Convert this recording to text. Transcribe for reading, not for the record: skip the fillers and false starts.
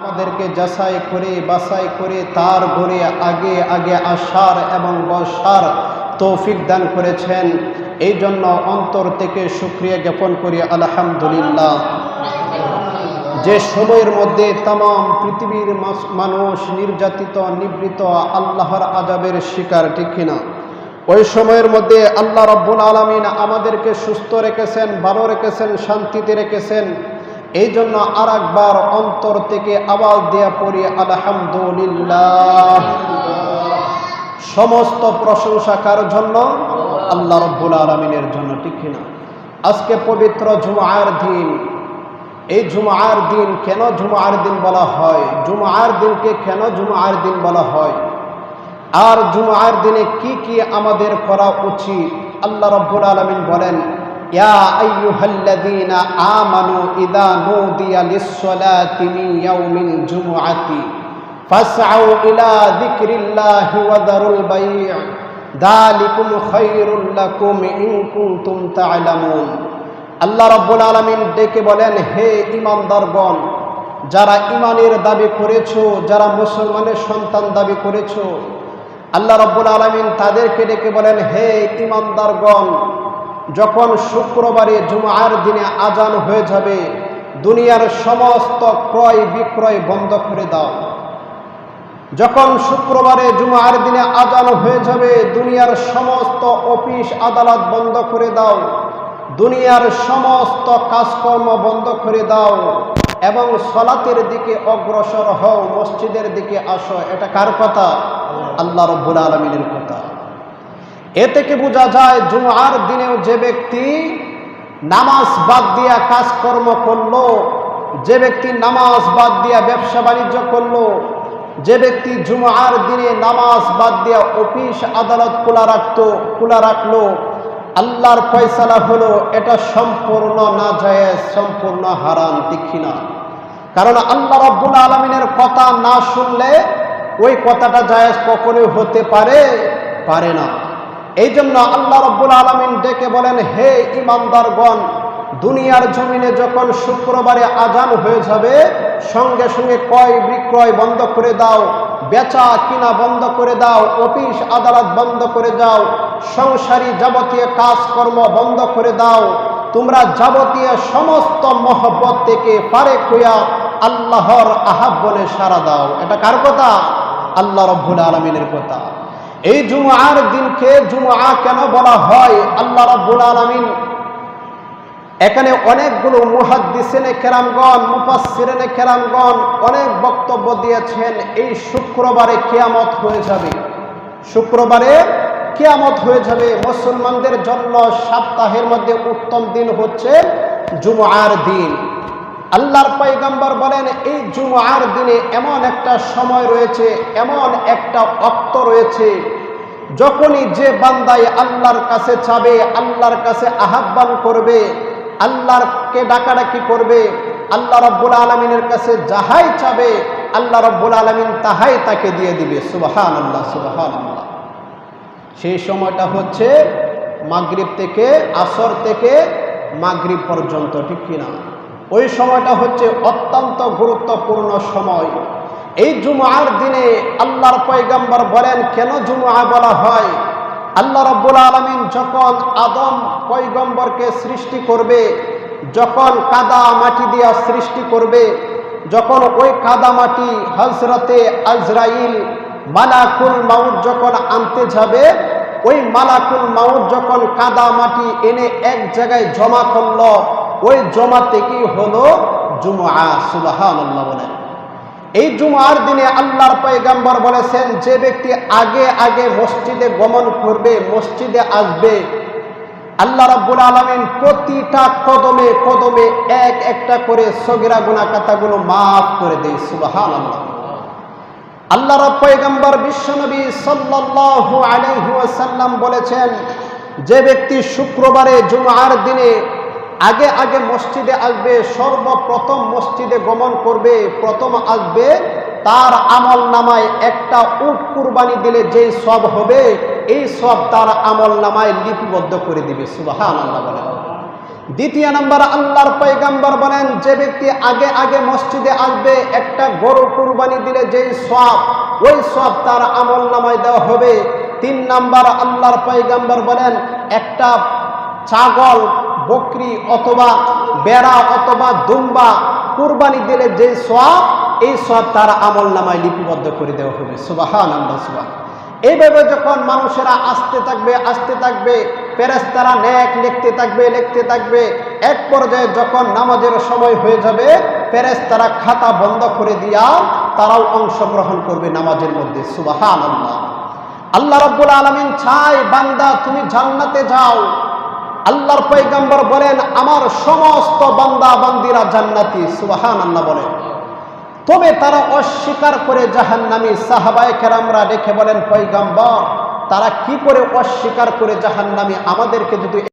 আমাদেরকে যাচাই করে বাছাই করে তার ঘরে আগে আগে আসার এবং বসার তৌফিক দান করেছেন। এই জন্য অন্তর থেকে শুকরিয়া জ্ঞাপন করি আলহামদুলিল্লাহ। যে সময়ের মধ্যে तमाम পৃথিবীর মানুষ নির্যাতিত নিবৃত আল্লাহর আযাবের শিকার, ঠিক কিনা? ওই সময়ের মধ্যে আল্লাহ রাব্বুল আলামিন আমাদেরকে সুস্থ রেখেছেন, ভালো রেখেছেন, শান্তিতে রেখেছেন। এই জন্য আর একবার অন্তর থেকে আওয়াজ দেয়া পড়ি আলহামদুলিল্লাহ। সমস্ত প্রশংসা কার জন্য? আল্লাহ রাব্বুল আলামিনের জন্য, ঠিক কিনা? আজকে পবিত্র জুমআর দিন। এই জুমআর দিন কেন জুমআর দিন বলা হয়? জুমআর দিনকে কেন জুমআর দিন বলা হয়? আর জুমআর দিনে কি কি আমাদের করা উচিত? আল্লাহ রাব্বুল আলামিন বলেন, ইয়া আইয়ুহাল্লাযীনা আমানু ইযা নুদিয়া লিস-সালাতি মিন ইয়াউমিল জুমআতি ফাসআউ ইলা যিকরিল্লাহি ওয়া যারুল বাই', যালিকুম খায়রুল লাকুম ইন কুনতুম তা'লামুন। আল্লাহ রাব্বুল আলামিন ডেকে বলেন, হে ঈমানদারগণ, যারা ঈমানের দাবি করেছো, যারা মুসলমানের সন্তান দাবি করেছো, আল্লাহ রাব্বুল আলামিন তাদেরকে ডেকে বলেন, হে ঈমানদারগণ, যখন শুক্রবারে জুমআর দিনে আজান হয়ে যাবে, দুনিয়ার সমস্ত ক্রয় বিক্রয় বন্ধ করে দাও। যখন শুক্রবারে জুমআর দিনে আজান হয়ে যাবে, দুনিয়ার সমস্ত অফিস আদালত বন্ধ করে দাও, দুনিয়ার সমস্ত কাজকর্ম বন্ধ করে দাও এবং সালাতের দিকে অগ্রসর হও, মসজিদের দিকে আসো। এটা কার কথা? আল্লাহ রাব্বুল আলামিনের কথা। এ থেকে বোঝা যায় জুমআর দিনেও যে ব্যক্তি নামাজ বাদ দিয়া কাজকর্ম করলো, যে ব্যক্তি নামাজ বাদ দিয়া ব্যবসা বাণিজ্য করলো, যে ব্যক্তি জুমআর দিনে নামাজ বাদ দিয়া অফিস আদালত খোলা রাখলো, আল্লাহর ফয়সালা হলো এটা সম্পূর্ণ নাজায়েজ, সম্পূর্ণ হারাম, ঠিক না? কারণ আল্লাহ রাব্বুল আলামিনের কথা না শুনলে ওই কথাটা জায়েজ কখনোই হতে পারে না। এই জন্য আল্লাহ রাব্বুল আলামিন ডেকে বলেন, হে ঈমানদারগণ, দুনিয়ার জমিনে যখন শুক্রবারে আজান হয়ে যাবে, সঙ্গে সঙ্গে ক্রয় বিক্রয় বন্ধ করে দাও, বেচা কিনা বন্ধ করে দাও, অফিস আদালত বন্ধ করে দাও, সংসারী যাবতীয় কাজকর্ম বন্ধ করে দাও। তোমরা যাবতীয় সমস্ত মহব্বত থেকে ফারেক হইয়া আল্লাহর আহ্বানে সাড়া দাও। এটা কার কথা? আল্লাহ রাব্বুল আলামিনের কথা। এই জুমআর দিনকে জুমআ কেন বলা হয়? আল্লাহ রাব্বুল আলামিন এখানে অনেকগুলো মুহাদ্দিসিনে কেরামগণ, মুফাসসিরিনে কেরামগণ অনেক বক্তব্য দিয়েছেন। এই শুক্রবারে কিয়ামত হয়ে যাবে, শুক্রবারে কিয়ামত হয়ে যাবে। মুসলমানদের জন্য সপ্তাহের মধ্যে উত্তম দিন হচ্ছে জুমআর দিন। আল্লাহর পয়গম্বর বলেন, এই জুমআর দিনে এমন একটা সময় রয়েছে, এমন একটা ওয়াক্ত রয়েছে, যখনই যে বান্দাই আল্লাহর কাছে চাবে, আল্লাহর কাছে আহ্বান করবে, আল্লাহকে ডাকাডাকি করবে, আল্লাহ রাব্বুল আলামিনের কাছে যাহাই চাবে, আল্লাহ রাব্বুল আলামিন তাহাই তাকে দিয়ে দিবে। সুবহানাল্লাহ, সুবহানাল্লাহ। সেই সময়টা হচ্ছে মাগরিব থেকে, আসর থেকে মাগরিব পর্যন্ত, ঠিক কিনা? ওই সময়টা হচ্ছে অত্যন্ত গুরুত্বপূর্ণ সময়। এই জুমআর দিনে আল্লাহর পয়গম্বর বলেন, কেন জুমআ বলা হয়? আল্লাহ রাব্বুল আলামিন যখন আদম পয়গম্বরকে সৃষ্টি করবে, যখন কাদা মাটি দিয়া সৃষ্টি করবে, যখন ওই কাদা মাটি হযরতে আজরাইল মালাকুল মাউত যখন আনতে যাবে, ওই মালাকুল মাউত যখন কাদা মাটি এনে এক জায়গায় জমা করলো, ওই জমা থেকেই হলো জুমআ। সুবহানাল্লাহ বলেন। এই জুমআর দিনে আল্লাহর পয়গম্বর বলেছেন, যে ব্যক্তি আগে আগে মসজিদে গমন করবে, মসজিদে আসবে, আল্লাহ রাব্বুল আলামিন প্রতিটা কদমে কদমে এক একটা করে সগীরা গুনাহ খাতাগুলো মাফ করে দেয়। সুবহানাল্লাহ। আল্লাহর পয়গম্বর বিশ্বনবী সাল্লাল্লাহু আলাইহি ওয়াসাল্লাম বলেছেন, যে ব্যক্তি শুক্রবারে জুমআর দিনে আগে আগে মসজিদে আসবে, সর্বপ্রথম মসজিদে গমন করবে, প্রথম আসবে, তার আমল নামায় একটা উট কুরবানি দিলে যেই সওয়াব হবে, এই সওয়াব তার আমল নামায় লিপিবদ্ধ করে দিবে। সুবহানাল্লাহ বলেন। দ্বিতীয় নাম্বার, আল্লাহর পয়গম্বর বলেন যে ব্যক্তি আগে আগে মসজিদে আসবে একটা গরু কুরবানি দিলে যেই সওয়াব, ওই সওয়াব তার আমলনামায় দেওয়া হবে। 3 নাম্বার, আল্লাহর পয়গম্বর বলেন একটা ছাগল, বকরি অথবা বেড়া অথবা দুম্বা কুরবানি দিলে যে সওয়াব, এই সওয়াব তার আমলনামায় লিপিবদ্ধ করে দেওয়া হবে। সুবহানাল্লাহ, সুবহান। এইভাবে যখন মানুষেরা আসতে থাকবে, ফেরেশতারা নেক লিখতে থাকবে, এক পর্যায়ে যখন নামাজের সময় হয়ে যাবে, ফেরেশতারা খাতা বন্ধ করে দিয়া তারাও অংশগ্রহণ করবে নামাজের মধ্যে। সুবহানাল্লাহ। আল্লাহ রাব্বুল আলামিন চায় বান্দা তুমি জান্নাতে যাও। আল্লাহর পয়গম্বর বলেন আমার সমস্ত বান্দা বান্দিরা জান্নাতি। সুবহানাল্লাহ বলেন। তবে তারা অস্বীকার করে জাহান্নামী। সাহাবায়ে কেরামরা দেখে বলেন পয়গম্বর তারা কি করে অস্বীকার করে জাহান্নামী, আমাদেরকে যদি